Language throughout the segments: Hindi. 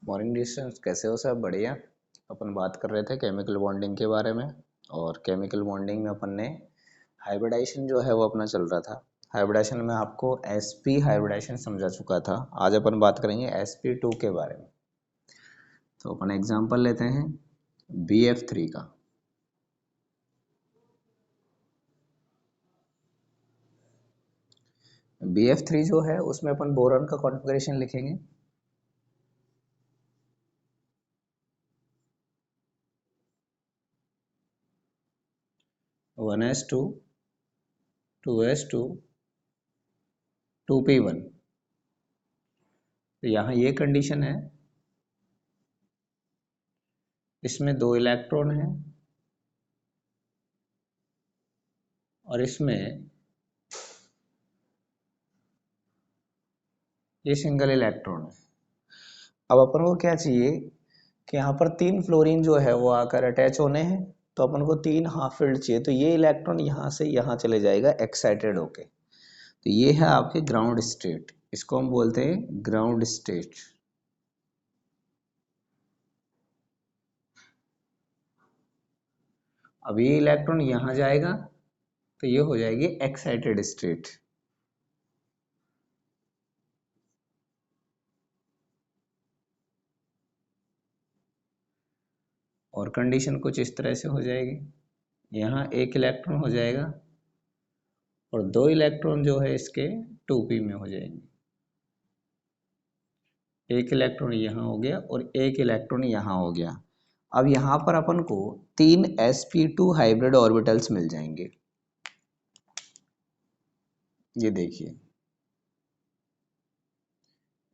मॉर्निंग डिस्टेंस कैसे हो सब बढ़िया। अपन बात कर रहे थे केमिकल बॉन्डिंग के बारे में। और केमिकल बॉन्डिंग में अपन ने हाइब्रिडाइजेशन जो है वो अपना चल रहा था। हाइब्रिडाइजेशन में आपको sp हाइब्रिडाइजेशन समझा चुका था। आज अपन बात करेंगे sp2 के बारे में। तो अपन एग्जांपल लेते हैं BF3 का। BF3 जो है उसमें अपन बोरॉन का कॉन्फ़िगरेशन लिखेंगे। One s two s two P1। तो यहाँ ये कंडीशन है, इसमें 2 इलेक्ट्रॉन हैं और इसमें ये सिंगल इलेक्ट्रॉन है। अब अपन को क्या चाहिए कि यहाँ पर 3 फ्लोरीन जो है वो आकर अटैच होने हैं। तो अपन को 3 हाफ फील्ड चाहिए। तो ये इलेक्ट्रॉन यहाँ से यहाँ चले जाएगा एक्साइटेड होके। तो ये है आपके ग्राउंड स्टेट, इसको हम बोलते हैं ग्राउंड स्टेट। अब ये इलेक्ट्रॉन यहाँ जाएगा तो ये हो जाएगी एक्साइटेड स्टेट। और कंडीशन कुछ इस तरह से हो जाएगी, यहाँ 1 इलेक्ट्रॉन हो जाएगा और 2 इलेक्ट्रॉन जो है इसके 2p में हो जाएंगे। 1 इलेक्ट्रॉन यहाँ हो गया और 1 इलेक्ट्रॉन यहाँ हो गया। अब यहाँ पर अपन को 3 sp2 हाइब्रिड ऑर्बिटल्स मिल जाएंगे। ये देखिए,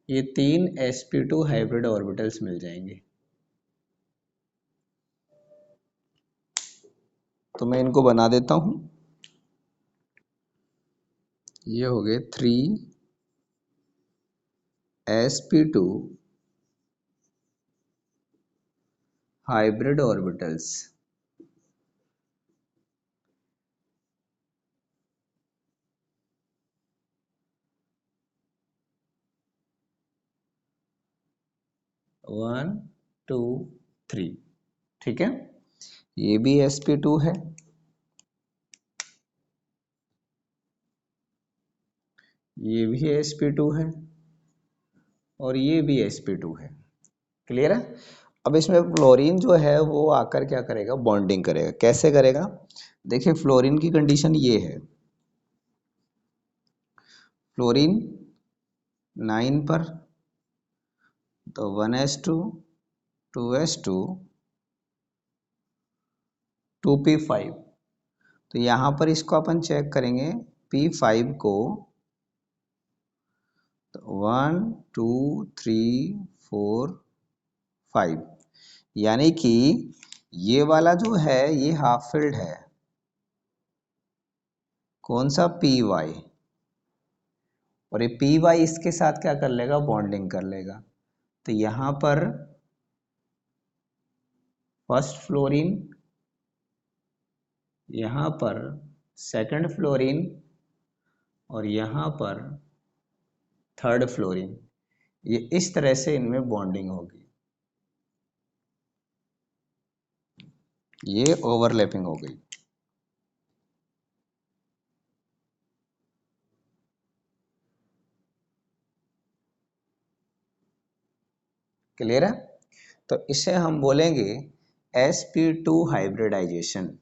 ये 3 sp2 हाइब्रिड ऑर्बिटल्स मिल जाएंगे। तो मैं इनको बना देता हूं। ये हो गए 3 sp2 hybrid orbitals. One two three, ठीक है। ये भी sp2 है, ये भी sp2 है और ये भी sp2 है। क्लियर है। अब इसमें फ्लोरीन जो है वो आकर क्या करेगा, बॉन्डिंग करेगा। कैसे करेगा, देखिए फ्लोरीन की कंडीशन ये है। फ्लोरीन 9 पर, तो 1s2 2s2 2p5। तो यहाँ पर इसको अपन चेक करेंगे p5 को, तो 1 2 3 4 5, यानी कि ये वाला जो है ये हाफ फील्ड है। कौन सा, पी वाई। और ये पी वाई इसके साथ क्या कर लेगा, बॉन्डिंग कर लेगा। तो यहाँ पर फर्स्ट फ्लोरीन, यहाँ पर सेकंड फ्लोरीन और यहाँ पर थर्ड फ्लोरीन। ये इस तरह से इनमें बॉन्डिंग होगी, ये ओवरलैपिंग हो गई। क्लियर है। तो इसे हम बोलेंगे sp2 hybridisation.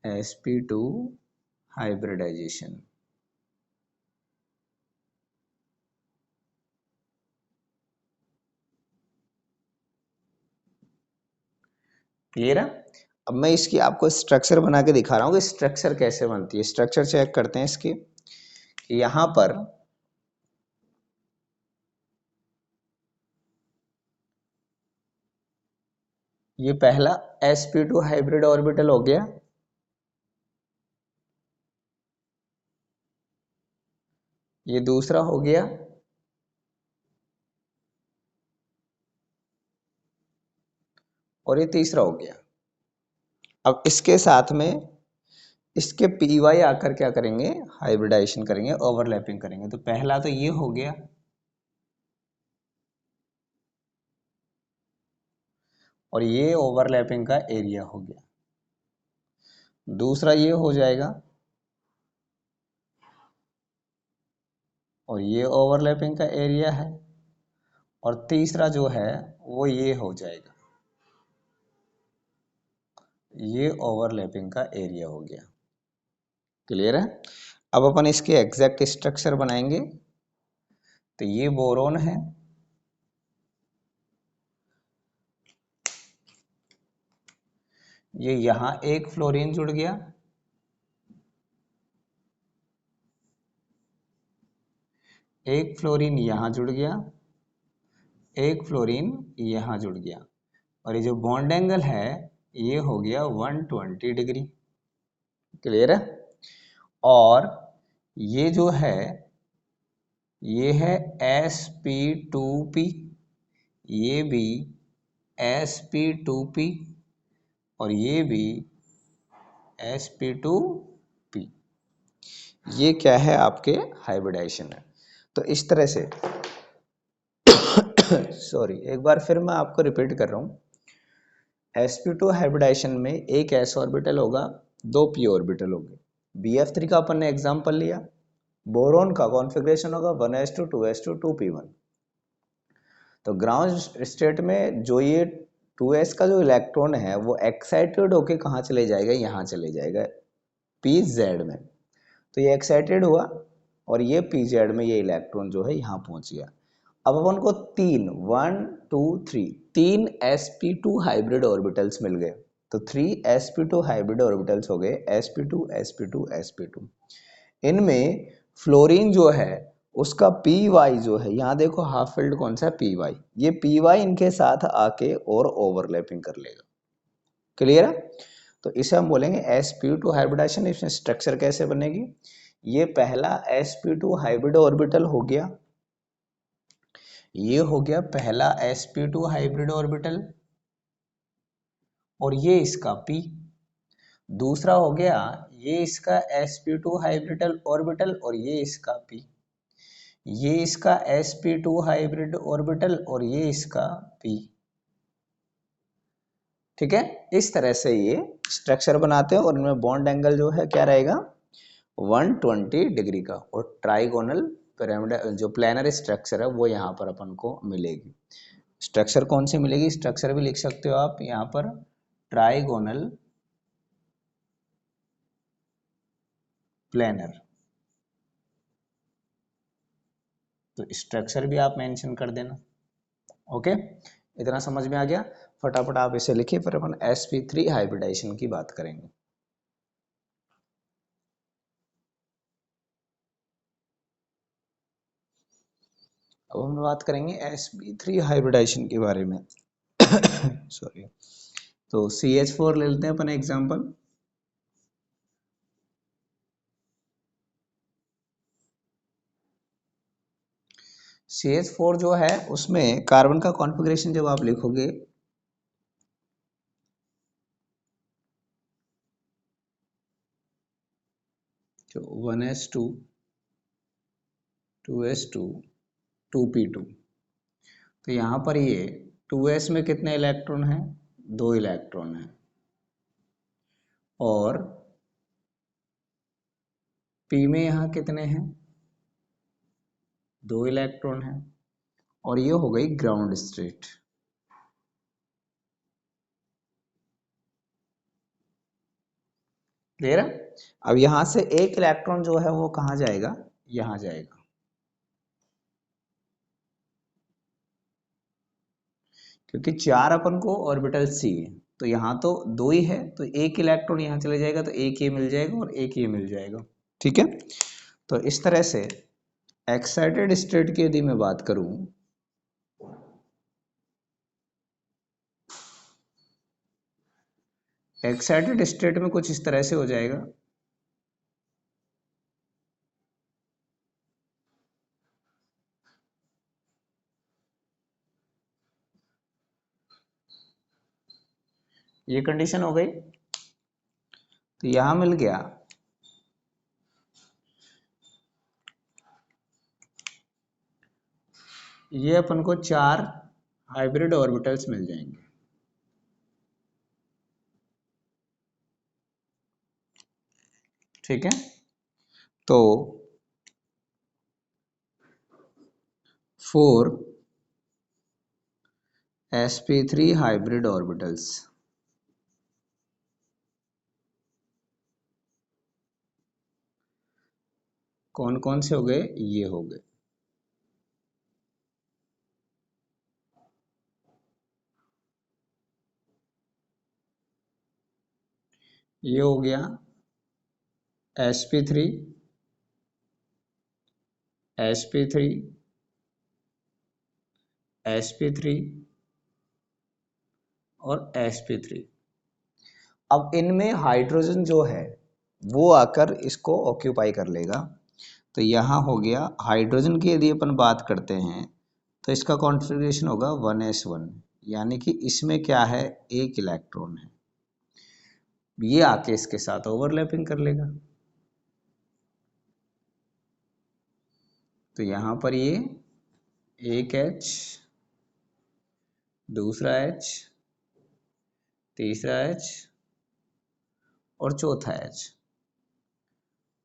sp2 hybridisation. Clear है। अब मैं इसकी आपको स्ट्रक्चर बना के दिखा रहा हूँ कि स्ट्रक्चर कैसे बनती है। स्ट्रक्चर चेक करते हैं इसकी। यहाँ पर ये पहला sp2 हाइब्रिड ऑर्बिटल हो गया, ये दूसरा हो गया, और ये तीसरा हो गया। अब इसके साथ में इसके पी वाई आकर क्या करेंगे, हाइब्रिडाइजेशन करेंगे, ओवरलैपिंग करेंगे। तो पहला तो ये हो गया, और ये ओवरलैपिंग का एरिया हो गया। दूसरा ये हो जाएगा और ये ओवरलैपिंग का एरिया है। और तीसरा जो है वो ये हो जाएगा, ये ओवरलैपिंग का एरिया हो गया। क्लियर है? अब अपन इसके एग्जैक्ट स्ट्रक्चर बनाएंगे। तो ये बोरोन है, ये यहां एक फ्लोरीन जुड़ गया, एक फ्लोरीन यहां जुड़ गया, एक फ्लोरीन यहां जुड़ गया, और ये जो बॉन्ड एंगल है ये हो गया 120 डिग्री। क्लियर है? और ये जो है ये है sp2p, ये भी sp2p, और ये भी sp2p। ये क्या है? आपके हाइब्रिडाइजेशन है। तो इस तरह से सॉरी, एक बार फिर मैं आपको रिपीट कर रहा हूं। sp2 हाइब्रिडाइजेशन में एक s ऑर्बिटल होगा, दो p ऑर्बिटल होंगे। bf3 का अपन ने एग्जांपल लिया। बोरोन का कॉन्फ़िगरेशन होगा 1s2 2s2 2p1। तो ग्राउंड स्टेट में जो ये 2s का जो इलेक्ट्रॉन है वो एक्साइटेड होके कहाँ चले जाएगा? यहाँ चले जाएगा pz में। तो ये एक्साइटेड हुआ और ये pz में ये इलेक्ट्रॉन जो है यहाँ पहुंच गया। अब अपन को तीन 1 2 3 तीन sp2 हाइब्रिड ऑर्बिटल्स मिल गए। तो 3 sp2 हाइब्रिड ऑर्बिटल्स हो गए, sp2 sp2 sp2। इनमें फ्लोरीन जो है उसका पी वाई जो है, यहाँ देखो हाफ फील्ड कौन सा है? P Y. ये पी वाई इनके साथ आके और ओवरलैपिंग कर लेगा। क्लियर है? तो इसे हम बोलेंगे sp2 हाइब्रिडाइजेशन। इसमें स्ट्रक्चर कैसे बनेगी? ये पहला sp2 हाइब्रिड ऑर्बिटल हो गया, ये हो गया पहला sp2 हाइब्रिड ऑर्बिटल, और ये इसका p। दूसरा हो गया ये इसका sp2 हाइब्रिड ऑर्बिटल और ये इसका p। ये इसका sp2 हाइब्रिड ऑर्बिटल और ये इसका p। ठीक है? इस तरह से ये स्ट्रक्चर बनाते हैं और इनमें बॉन्ड एंगल जो है क्या रहेगा? 120 डिग्री का। और ट्राइगोनल पिरामिड जो प्लेनर स्ट्रक्चर है वो यहाँ पर अपन को मिलेगी। स्ट्रक्चर कौन सी मिलेगी? स्ट्रक्चर भी लिख सकते हो आप यहाँ पर, ट्राइगोनल प्लेनर। तो स्ट्रक्चर भी आप मेंशन कर देना। ओके, इतना समझ में आ गया? फटाफट आप इसे लिखिए, फिर अपन sp3 हाइब्रिडाइजेशन की बात करेंगे। अब हम बात करेंगे sp3 हाइब्रिडाइजेशन के बारे में। सॉरी। तो CH4 ले लेते हैं अपन एग्जांपल। CH4 जो है उसमें कार्बन का कॉन्फ़िगरेशन जब आप लिखोगे तो 1s2 2s2 2p2। तो यहाँ पर ये 2s में कितने इलेक्ट्रॉन हैं? दो इलेक्ट्रॉन हैं। और p में यहाँ कितने हैं? दो इलेक्ट्रॉन हैं। और ये हो गई ग्राउंड स्टेट। क्लियर है? अब यहां से एक इलेक्ट्रॉन जो है वो कहाँ जाएगा? यहाँ जाएगा। क्योंकि चार अपन को ऑर्बिटल चाहिए, तो यहाँ तो दो ही है, तो एक इलेक्ट्रॉन यहाँ चले जाएगा, तो एक ये मिल जाएगा और एक ये मिल जाएगा। ठीक है? तो इस तरह से एक्साइटेड स्टेट की यदि मैं बात करूं, एक्साइटेड स्टेट में कुछ इस तरह से हो जाएगा। ये कंडीशन हो गई। तो यहां मिल गया ये अपन को चार हाइब्रिड ऑर्बिटल्स मिल जाएंगे। ठीक है, तो 4 sp3 हाइब्रिड ऑर्बिटल्स, कौन कौन से हो गए, ये हो गए। ये हो गया sp3 sp3 sp3 और sp3। अब इनमें हाइड्रोजन जो है वो आकर इसको ऑक्यूपाई कर लेगा। तो यहाँ हो गया हाइड्रोजन की, यदि अपन बात करते हैं तो इसका कॉन्फ़िगरेशन होगा 1s1, यानी कि इसमें क्या है, एक इलेक्ट्रॉन है, ये आके इसके साथ ओवरलैपिंग कर लेगा। तो यहाँ पर ये एक H, दूसरा H, तीसरा H और चौथा H,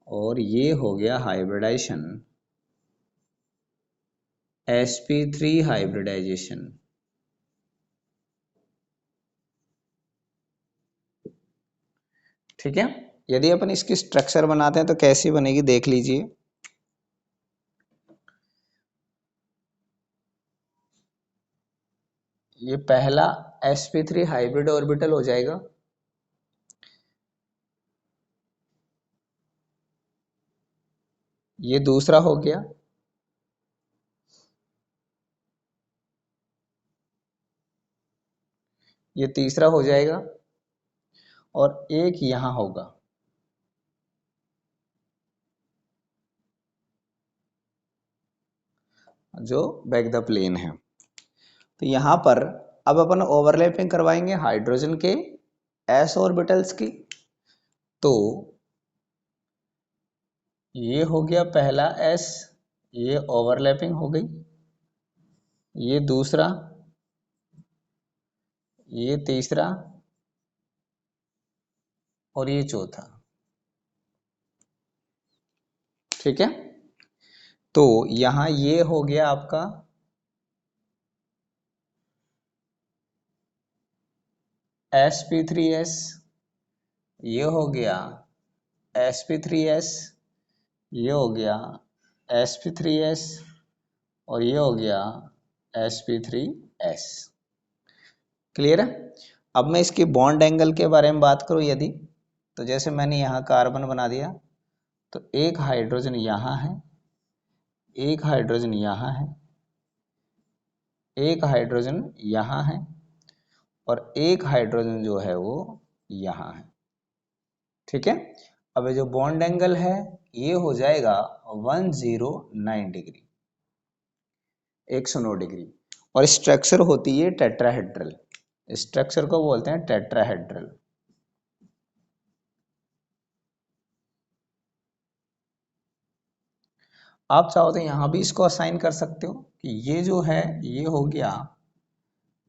और ये हो गया हाइब्रिडाइजेशन, sp3 हाइब्रिडाइजेशन। ठीक है, यदि अपन इसकी स्ट्रक्चर बनाते हैं तो कैसी बनेगी देख लीजिए। ये पहला sp3 हाइब्रिड ऑर्बिटल हो जाएगा, ये दूसरा हो गया, ये तीसरा हो जाएगा, और एक यहां होगा, जो बैक द प्लेन है। तो यहां पर अब अपन ओवरलैपिंग करवाएंगे हाइड्रोजन के s ऑर्बिटल्स की। तो ये हो गया पहला s, ये ओवरलैपिंग हो गई, ये दूसरा, ये तीसरा और ये चौथा। ठीक है, तो यहां ये हो गया आपका sp3s, ये हो गया sp3s, ये हो गया sp3s और ये हो गया sp3s। क्लियर है। अब मैं इसकी बॉन्ड एंगल के बारे में बात करूं यदि, तो जैसे मैंने यहाँ कार्बन बना दिया, तो एक हाइड्रोजन यहाँ है, एक हाइड्रोजन यहाँ है, एक हाइड्रोजन यहाँ है, और एक हाइड्रोजन जो है वो यहाँ है। ठीक है, अब ये जो बॉन्ड एंगल है ये हो जाएगा 109 डिग्री, 109 डिग्री। और स्ट्रक्चर होती है टेट्राहेड्रल, स्ट्रक्चर को बोलते हैं टेट्राहेड्रल। आप चाहो तो यहां भी इसको असाइन कर सकते हो कि ये जो है ये हो गया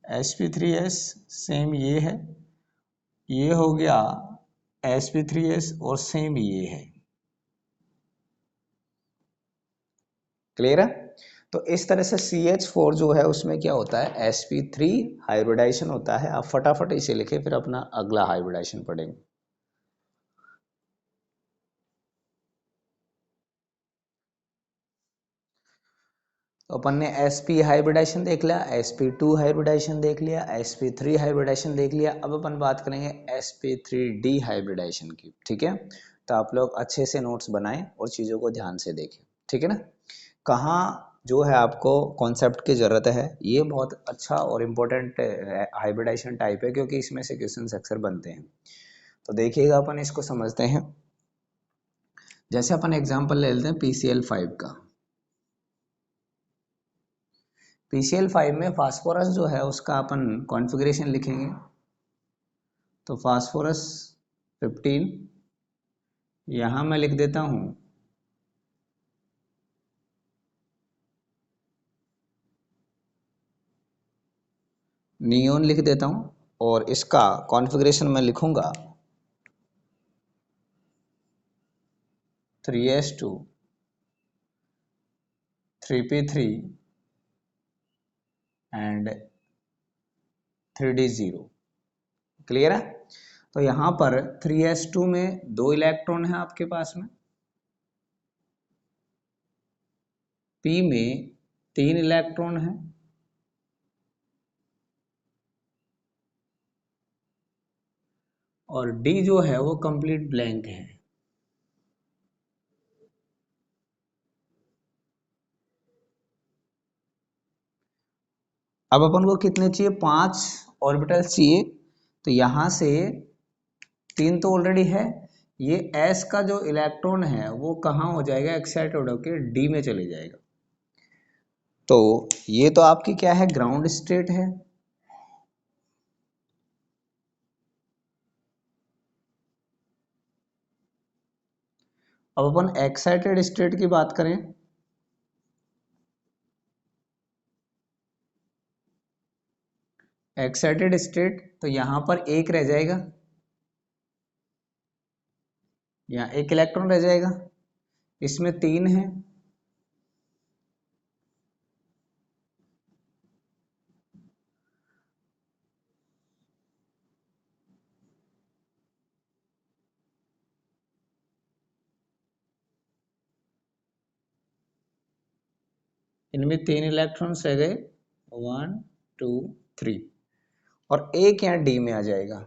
sp3s, सेम ये है, ये हो गया sp3s और सेम ये है। क्लियर है। तो इस तरह से CH4 जो है उसमें क्या होता है, sp3 हाइब्रिडाइजेशन होता है। आप फटाफट इसे लिखे, फिर अपना अगला हाइब्रिडाइजेशन पढ़ेंगे। तो अपन ने sp हाइब्रिडाइजेशन देख लिया, sp2 हाइब्रिडाइजेशन देख लिया, sp3 हाइब्रिडाइजेशन देख लिया। अब अपन बात करेंगे sp3d हाइब्रिडाइजेशन की। ठीक है, तो आप लोग अच्छे से नोट्स बनाएं और चीज़ों को ध्यान से देखें। ठीक है ना, कहाँ जो है आपको कॉन्सेप्ट की ज़रूरत है। ये बहुत अच्छा और इम्पोर्टेंट हाइब्रिडाइजेशन टाइप है, क्योंकि इसमें से क्वेश्चन अक्सर बनते हैं। तो देखिएगा, अपन इसको समझते हैं। जैसे अपन एग्जाम्पल ले लेते हैं PCl5 का। PCl5 में फास्फोरस जो है उसका अपन कॉन्फ़िगरेशन लिखेंगे। तो फास्फोरस 15, यहाँ मैं लिख देता हूँ नियोन, लिख देता हूँ, और इसका कॉन्फ़िगरेशन मैं लिखूंगा 3s2 3p3 and 3d0। Clear है? तो यहां पर 3s2 में 2 इलेक्ट्रॉन है आपके पास में, p में 3 इलेक्ट्रॉन है, और d जो है वो कंप्लीट ब्लैंक है। अब अपन को कितने चाहिए? 5 ऑर्बिटल चाहिए। तो यहां से 3 तो ऑलरेडी है, ये s का जो इलेक्ट्रॉन है वो कहाँ हो जाएगा? एक्साइटेड होकर d में चले जाएगा। तो ये तो आपकी क्या है? ग्राउंड स्टेट है। अब अपन एक्साइटेड स्टेट की बात करें, एक्साइटेड स्टेट तो यहां पर एक रह जाएगा, यहाँ एक इलेक्ट्रॉन रह जाएगा, इसमें 3 है, इनमें 3 इलेक्ट्रॉन्स रह गए, 1 2 3, और एक यहाँ डी में आ जाएगा।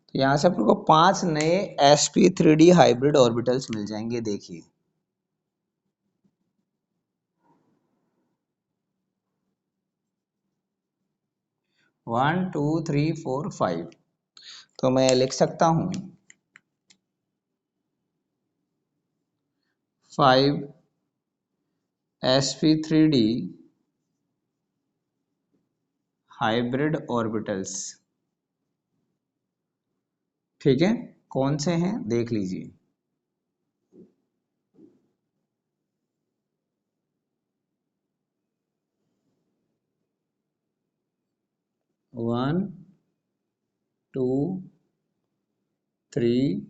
तो यहां से आपको 5 नए sp3d हाइब्रिड ऑर्बिटल्स मिल जाएंगे। देखिए, one two three four five. तो मैं लिख सकता हूं 5 sp3d हाइब्रिड ऑर्बिटल्स। ठीक है, कौन से हैं देख लीजिए। 1 2 3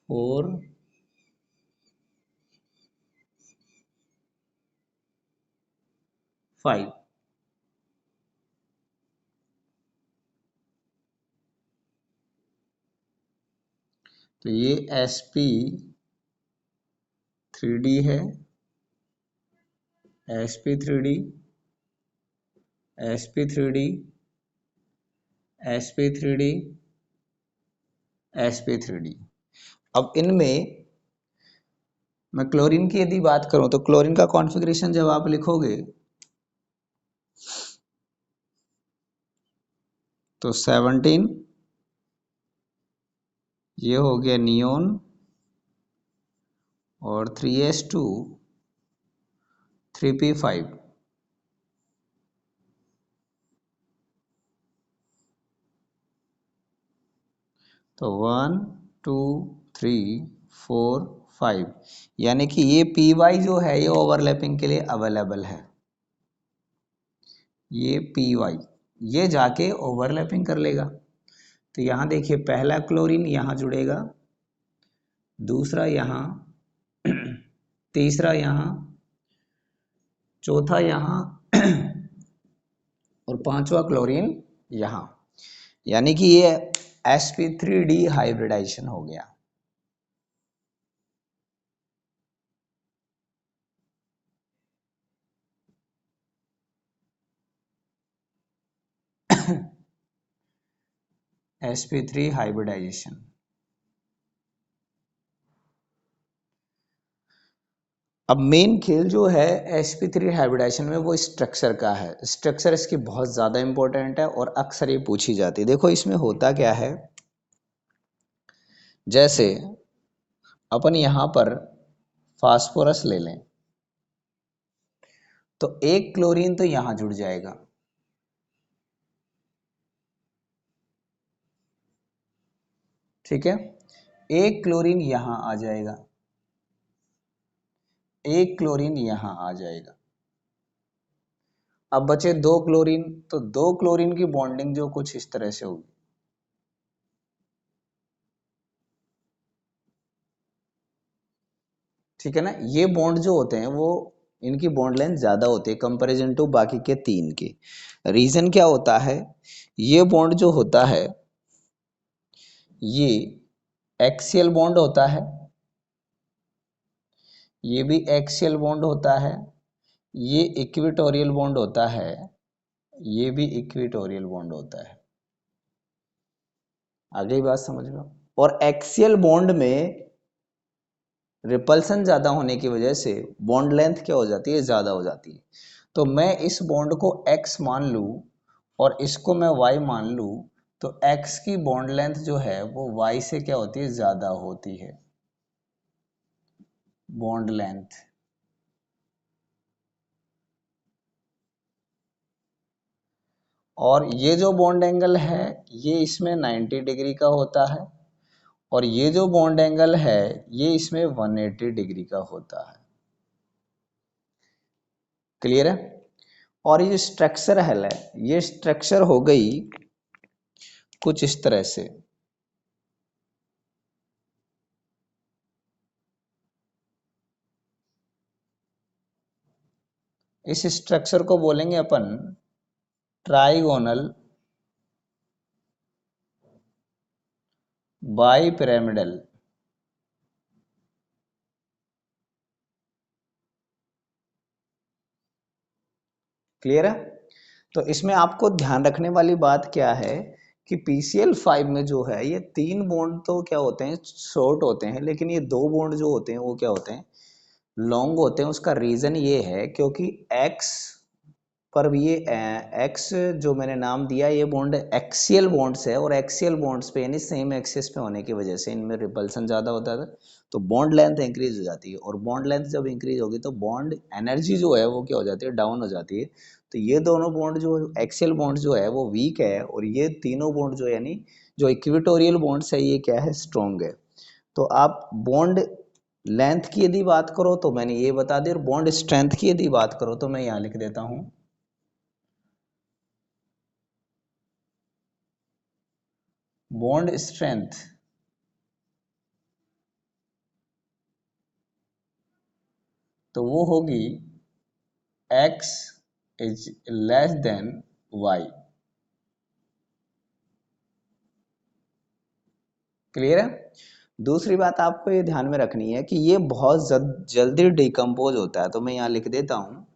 4 5। तो ये sp3d है, sp3d sp3d sp3d sp3d। अब इनमें मैं क्लोरीन की यदि बात करूं तो क्लोरीन का कॉन्फ़िगरेशन जब आप लिखोगे तो 17, ये हो गया नियोन, और 3s2 3p5। तो 1 2 3 4 5, यानी कि ये पी वाई जो है ये ओवरलैपिंग के लिए अवेलेबल है। ये पी वाई ये जाके ओवरलैपिंग कर लेगा। तो यहाँ देखिए, पहला क्लोरीन यहाँ जुड़ेगा, दूसरा यहाँ, तीसरा यहाँ, चौथा यहाँ, और पांचवा क्लोरीन यहाँ, यानी कि ये sp3d हाइब्रिडाइजेशन हो गया। sp3 hybridisation. अब मेन खेल जो है sp3 हाइब्रिडाइजेशन में वो स्ट्रक्चर का है। स्ट्रक्चर इसकी बहुत ज़्यादा इंपॉर्टेंट है और अक्सर ये पूछी जाती है। देखो इसमें होता क्या है, जैसे अपन यहाँ पर फास्फोरस ले लें तो एक क्लोरीन तो यहाँ जुड़ जाएगा, ठीक है, एक क्लोरीन यहां आ जाएगा, एक क्लोरीन यहां आ जाएगा। अब बचे दो क्लोरीन, तो दो क्लोरीन की बॉन्डिंग जो कुछ इस तरह से होगी। ठीक है ना, ये बॉन्ड जो होते हैं वो इनकी बॉन्ड लेंथ ज्यादा होती है कंपैरिजन टू बाकी के तीन के। रीजन क्या होता है, ये बॉन्ड जो होता है ये एक्सियल बॉन्ड होता है, ये भी एक्सियल बॉन्ड होता है, ये इक्विटोरियल बॉन्ड होता है, ये भी इक्विटोरियल बॉन्ड होता है। आगे ही बात समझ लो। और एक्सियल बॉन्ड में रिपल्सन ज्यादा होने की वजह से बॉन्ड लेंथ क्या हो जाती है, ज्यादा हो जाती है। तो मैं इस बॉन्ड को x मान लूं और इसको मैं y मान लूं, तो x की बॉन्ड लेंथ जो है वो y से क्या होती है, ज्यादा होती है बॉन्ड लेंथ। और ये जो बॉन्ड एंगल है ये इसमें 90 डिग्री का होता है, और ये जो बॉन्ड एंगल है ये इसमें 180 डिग्री का होता है। क्लियर है। और ये स्ट्रक्चर है, ये स्ट्रक्चर हो गई कुछ इस तरह से। इस स्ट्रक्चर को बोलेंगे अपन ट्राइगोनल बाई पिरामिडल। क्लियर है। तो इसमें आपको ध्यान रखने वाली बात क्या है कि PCl5 में जो है ये तीन बॉन्ड तो क्या होते हैं, शॉर्ट होते हैं, लेकिन ये दो बॉन्ड जो होते हैं वो क्या होते हैं, लॉन्ग होते हैं। उसका रीजन ये है क्योंकि एक्स पर भी ये एक्स जो मैंने नाम दिया ये बॉन्ड एक्सियल बॉन्ड्स है, और एक्सियल बॉन्ड्स पे यानी सेम एक्सिस पे होने की वजह से इनमें रिपल्सन ज़्यादा होता है, तो बॉन्ड लेंथ इंक्रीज हो जाती है। और बॉन्ड लेंथ जब इंक्रीज होगी तो बॉन्ड एनर्जी जो है वो क्या हो जाती है, डाउन हो जाती है। तो ये दोनों बॉन्ड जो एक्सियल बॉन्ड जो है वो वीक है, और ये तीनों बॉन्ड जो यानी जो इक्विटोरियल बॉन्ड्स है ये क्या है, स्ट्रॉन्ग है। तो आप बॉन्ड लेंथ की यदि बात करो तो मैंने ये बता दी, और बॉन्ड स्ट्रेंथ की यदि बात करो तो मैं यहाँ लिख देता हूँ बॉन्ड स्ट्रेंथ। तो वो होगी x is less than y। Clear है। दूसरी बात आपको ये ध्यान में रखनी है कि ये बहुत जल्दी डिकम्पोज होता है, तो मैं यहाँ लिख देता हूँ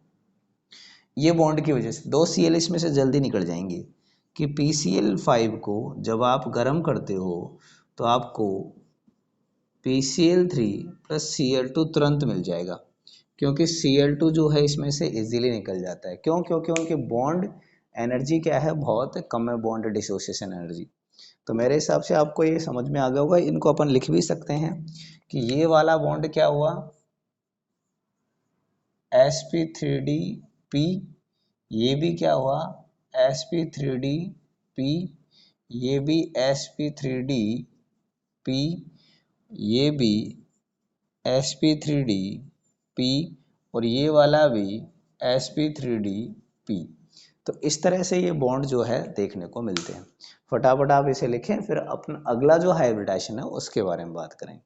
ये बॉन्ड की वजह से दो Cl इसमें से जल्दी निकल जाएंगी कि PCl5 को जब आप गर्म करते हो तो आपको PCl3 प्लस Cl2 तुरंत मिल जाएगा, क्योंकि Cl2 जो है इसमें से इजीली निकल जाता है। क्यों? क्योंकि उनकी बॉन्ड एनर्जी क्या है, बहुत कम है, बॉन्ड डिसोसिएशन एनर्जी। तो मेरे हिसाब से आपको ये समझ में आ गया होगा। इनको अपन लिख भी सकते हैं कि ये वाला बॉन्ड क्या हुआ, sp3d-p, ये भी क्या हुआ, sp3d-p, ये भी sp3d-p, ये भी sp3d-p, और ये वाला भी sp3d-p। तो इस तरह से ये बॉन्ड जो है देखने को मिलते हैं। फटाफट आप इसे लिखें, फिर अपना अगला जो हाइब्रिडाइजेशन है उसके बारे में बात करें।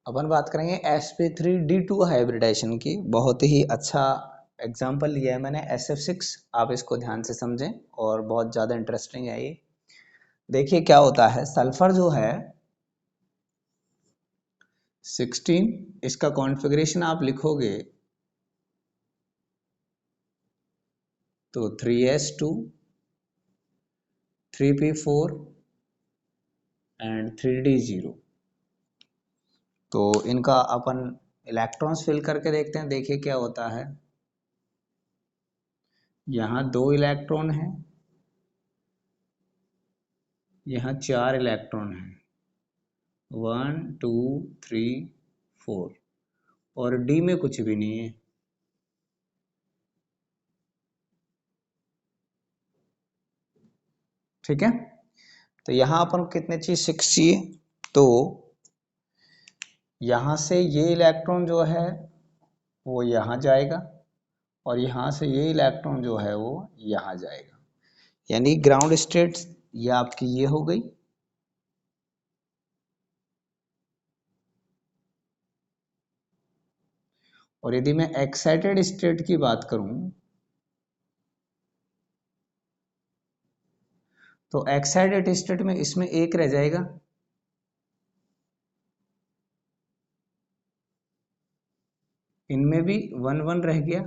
अपन बात करेंगे sp3d2 हाइब्रिडाइजेशन की। बहुत ही अच्छा एग्जाम्पल लिया है मैंने SF6, आप इसको ध्यान से समझें और बहुत ज़्यादा इंटरेस्टिंग है ये। देखिए क्या होता है, सल्फर जो है 16, इसका कॉन्फ़िगरेशन आप लिखोगे तो 3s2 3p4 एंड 3d0। तो इनका अपन इलेक्ट्रॉन्स फिल करके देखते हैं, देखिए क्या होता है। यहाँ दो इलेक्ट्रॉन हैं, यहाँ चार इलेक्ट्रॉन हैं, 1 2 3 4, और डी में कुछ भी नहीं है। ठीक है, तो यहाँ अपन को कितने चाहिए, 6 चाहिए। तो यहाँ से ये इलेक्ट्रॉन जो है वो यहाँ जाएगा और यहाँ से ये इलेक्ट्रॉन जो है वो यहाँ जाएगा, यानी ग्राउंड स्टेट ये आपकी ये हो गई। और यदि मैं एक्साइटेड स्टेट की बात करूं तो एक्साइटेड स्टेट में इसमें एक रह जाएगा, इनमें भी 1 1 रह गया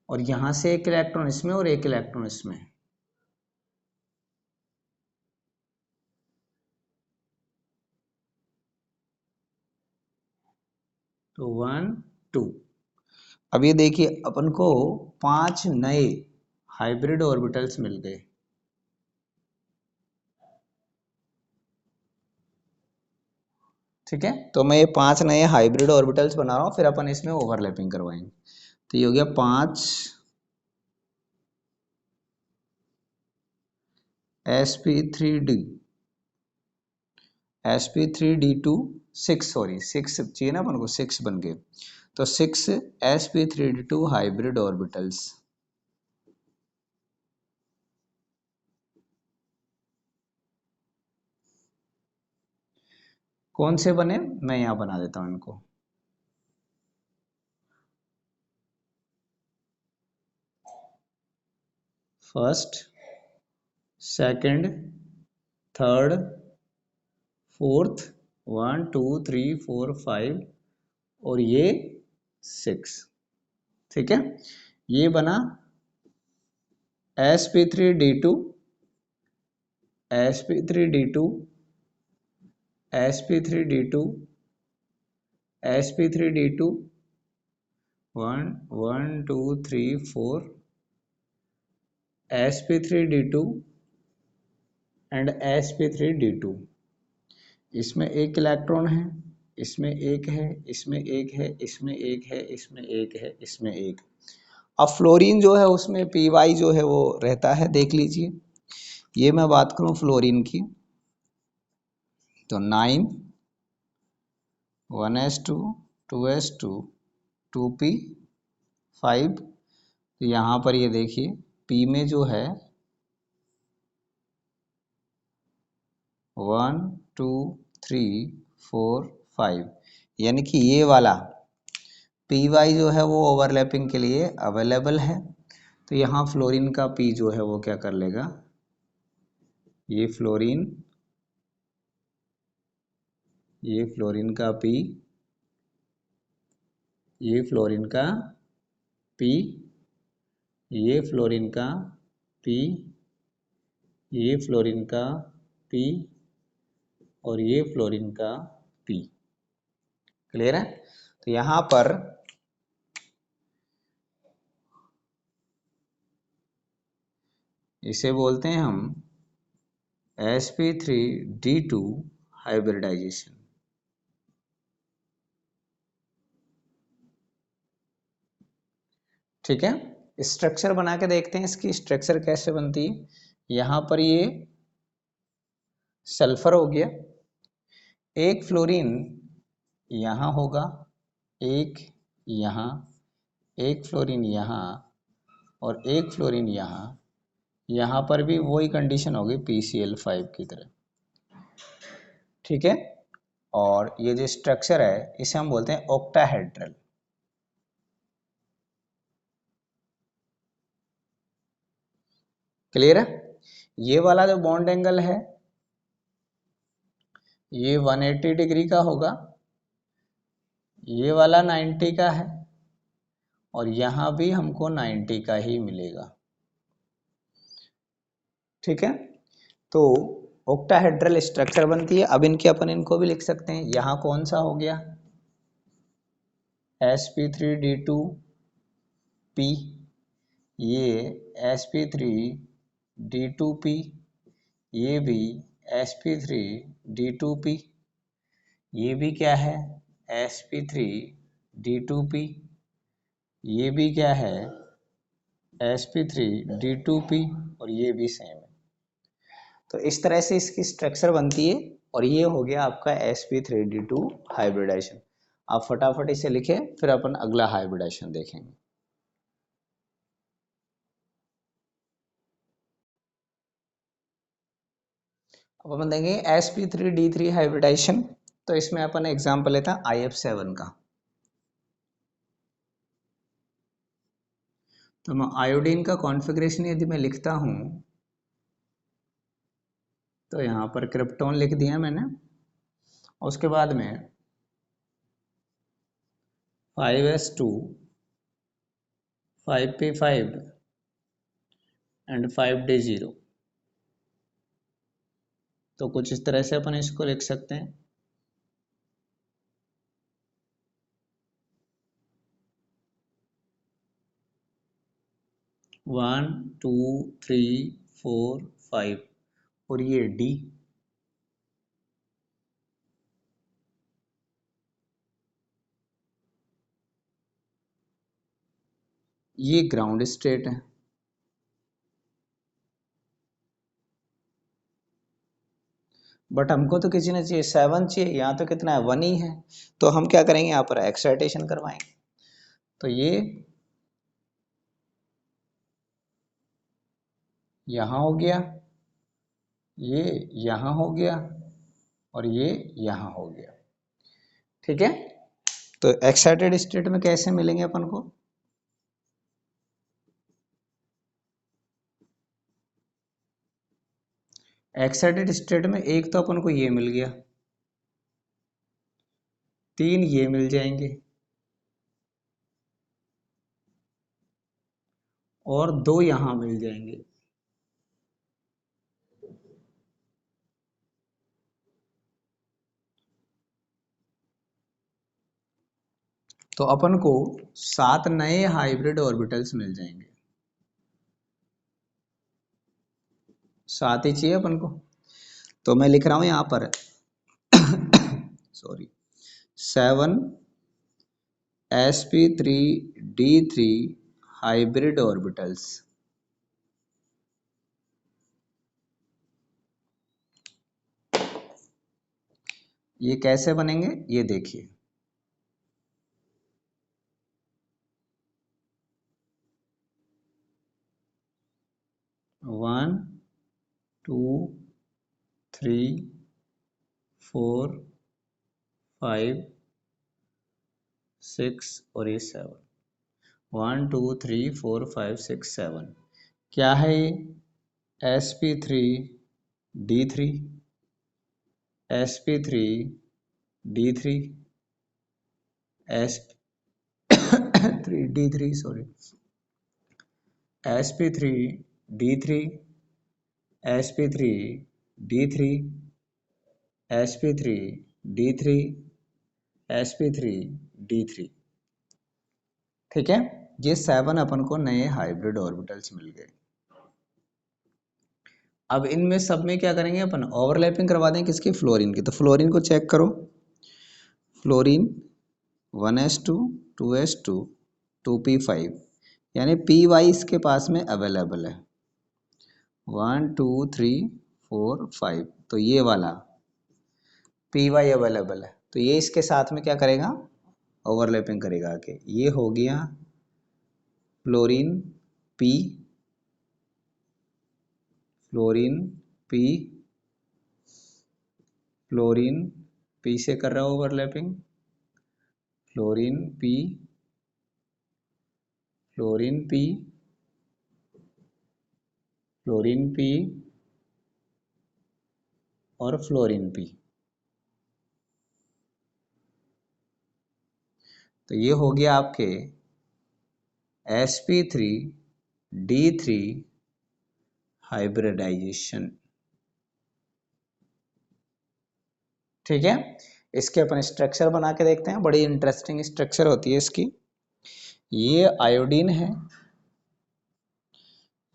और यहां से एक इलेक्ट्रॉन इसमें और एक इलेक्ट्रॉन इसमें। तो 1 2। अब ये देखिए अपन को 5 नए हाइब्रिड ऑर्बिटल्स मिल गए। ठीक है, तो मैं ये 5 नए हाइब्रिड ऑर्बिटल्स बना रहा हूं, फिर अपन इसमें ओवरलैपिंग करवाएंगे। तो ये हो गया 5 sp3d, sp3d2 6, सॉरी 6 चाहिए ना अपन को, 6 बन गए। तो 6 sp3d2 हाइब्रिड ऑर्बिटल्स। कौन से बने, मैं यहां बना देता हूं इनको। फर्स्ट, सेकंड, थर्ड, फोर्थ, 1 2 3 4 5 और ये 6। ठीक है, ये बना sp3d2, sp3d2, sp3d2, sp3d2, 1 1 2 3 4, sp3d2 and sp3d2। इसमें एक इलेक्ट्रॉन है, इसमें एक है, इसमें एक है, इसमें एक है, इसमें एक है, इसमें एक। अब फ्लोरीन जो है उसमें पी वाई जो है वो रहता है, देख लीजिए। ये मैं बात करूं फ्लोरीन की तो 9 1s2 2s2 2p 5। तो यहाँ पर ये देखिए p में जो है 1 2 3 4 5, यानी कि ये वाला पी वाई जो है वो ओवरलैपिंग के लिए अवेलेबल है। तो यहाँ फ्लोरीन का पी जो है वो क्या कर लेगा, ये फ्लोरीन, ये फ्लोरीन का पी, ये फ्लोरीन का पी, ये फ्लोरीन का पी, ये फ्लोरीन का पी और ये फ्लोरीन का पी। क्लियर है, तो यहाँ पर इसे बोलते हैं हम sp3d2 हाइब्रिडाइजेशन। ठीक है, स्ट्रक्चर बना के देखते हैं इसकी स्ट्रक्चर कैसे बनती है। यहाँ पर ये सल्फर हो गया, एक फ्लोरीन यहाँ होगा, एक यहाँ, एक फ्लोरीन यहाँ और एक फ्लोरीन यहाँ। यहाँ पर भी वही कंडीशन होगी PCl5 की तरह। ठीक है, और ये जो स्ट्रक्चर है इसे हम बोलते हैं ऑक्टाहेड्रल। क्लियर है, ये वाला जो बॉन्ड एंगल है ये 180 डिग्री का होगा, ये वाला 90 का है और यहाँ भी हमको 90 का ही मिलेगा। ठीक है, तो ऑक्टाहेड्रल स्ट्रक्चर बनती है। अब इनके अपन इनको भी लिख सकते हैं। यहाँ कौन सा हो गया sp3d2p, ये sp3d2p, ये भी sp3d2p, ये भी क्या है sp3d2p, ये भी क्या है sp3d2p और ये भी सेम है। तो इस तरह से इसकी स्ट्रक्चर बनती है और ये हो गया आपका sp3d2 हाइब्रिडाइजेशन। आप फटाफट इसे लिखें, फिर अपन अगला हाइब्रिडाइजेशन देखेंगे। अब अपन देखेंगे sp3d3 हाइब्रिडाइजेशन। तो इसमें अपन एग्जांपल लेता है IF7 का। तो मैं आयोडीन का कॉन्फ़िगरेशन यदि मैं लिखता हूं तो यहाँ पर क्रिप्टोन लिख दिया मैंने। उसके बाद में 5s2 5p5 एंड 5d0। तो कुछ इस तरह से अपन इसको लिख सकते हैं। One two three four five और ये डी, ये ग्राउंड स्टेट है। बट हमको तो किसी ने चाहिए 7 चाहिए, यहाँ तो कितना है 1 ही है। तो हम क्या करेंगे, यहाँ पर एक्साइटेशन करवाएंगे। तो ये यहाँ हो गया, ये यहाँ हो गया और ये यहाँ हो गया। ठीक है। तो एक्साइटेड स्टेट में कैसे मिलेंगे अपन को, एक्साइटेड स्टेट में एक तो अपन को ये मिल गया, 3 ये मिल जाएंगे और 2 यहां मिल जाएंगे। तो अपन को 7 नए हाइब्रिड ऑर्बिटल्स मिल जाएंगे। 7 ही चाहिए अपन को। तो मैं लिख रहा हूं यहां पर सॉरी 7 sp3d3 हाइब्रिड ऑर्बिटल्स। ये कैसे बनेंगे ये देखिए। One two three four five 6 और ये 7। 1 2 3 4 5 6 7 क्या है ये, sp3d3 sp3d3 sp3d3 sorry sp3d3 sp3d3 sp3d3 sp3d3। ठीक है। ये 7 अपन को नए हाइब्रिड ऑर्बिटल्स मिल गए। अब इनमें सब में क्या करेंगे अपन, ओवरलैपिंग करवा दें किसकी, फ्लोरीन की। तो फ्लोरीन को चेक करो, फ्लोरीन 1s2 2s2 2p5 यानी py इसके पास में अवेलेबल है 1 2 3 4 5। तो ये वाला py अवेलेबल है, तो ये इसके साथ में क्या करेगा, ओवरलैपिंग करेगा आके। ये हो गया fluorine p, fluorine p, fluorine p से कर रहा है overlapping, fluorine p, fluorine p, fluorine p और फ्लोरीन p। तो ये हो गया आपके sp3d3 हाइब्रिडाइजेशन। ठीक है। इसके अपन स्ट्रक्चर बना के देखते हैं, बड़ी इंटरेस्टिंग स्ट्रक्चर होती है इसकी। ये आयोडीन है,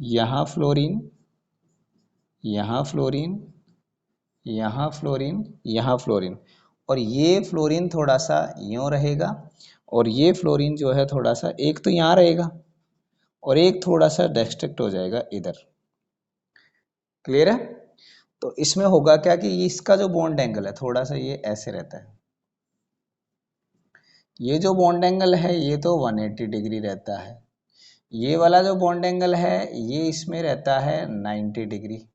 यहाँ फ्लोरीन, यहाँ फ्लोरीन, यहाँ फ्लोरीन, यहाँ फ्लोरीन, और ये फ्लोरीन थोड़ा सा यूं रहेगा और ये फ्लोरीन जो है थोड़ा सा एक तो यहाँ रहेगा और एक थोड़ा सा डिस्ट्रैक्ट हो जाएगा इधर। क्लियर है? तो इसमें होगा क्या कि इसका जो बॉन्ड एंगल है थोड़ा सा ये ऐसे रहता है, ये जो बॉन्ड एंगल है ये तो 180 डिग्री रहता है, ये वाला जो बॉन्ड एंगल है ये इसमें रहता है 90 डिग्री,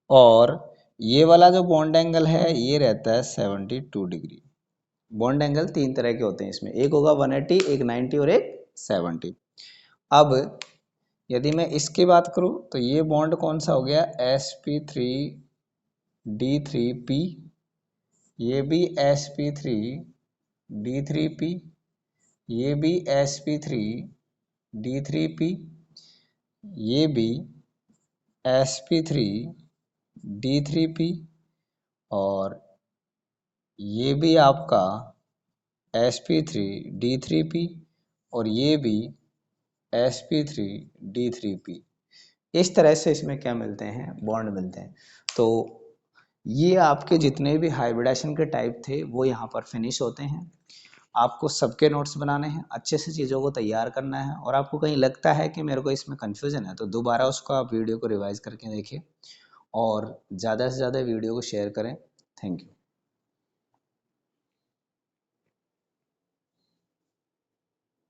और ये वाला जो बॉन्ड एंगल है ये रहता है 72 डिग्री। बॉन्ड एंगल तीन तरह के होते हैं इसमें, एक होगा 180, एक 90 और एक 70। अब यदि मैं इसकी बात करूं तो ये बॉन्ड कौन सा हो गया, sp3d3p, ये भी sp3d3p, ये भी sp3d3p, ये भी sp3d3p, और ये भी आपका sp3d3p, और ये भी sp3d3p। इस तरह से इसमें क्या मिलते हैं, बॉन्ड मिलते हैं। तो ये आपके जितने भी हाइब्रिडाइजेशन के टाइप थे वो यहाँ पर फिनिश होते हैं। आपको सबके नोट्स बनाने हैं, अच्छे से चीज़ों को तैयार करना है, और आपको कहीं लगता है कि मेरे को इसमें कन्फ्यूजन है तो दोबारा उसको आप वीडियो को रिवाइज करके देखिए, और ज़्यादा से ज़्यादा वीडियो को शेयर करें। Thank you.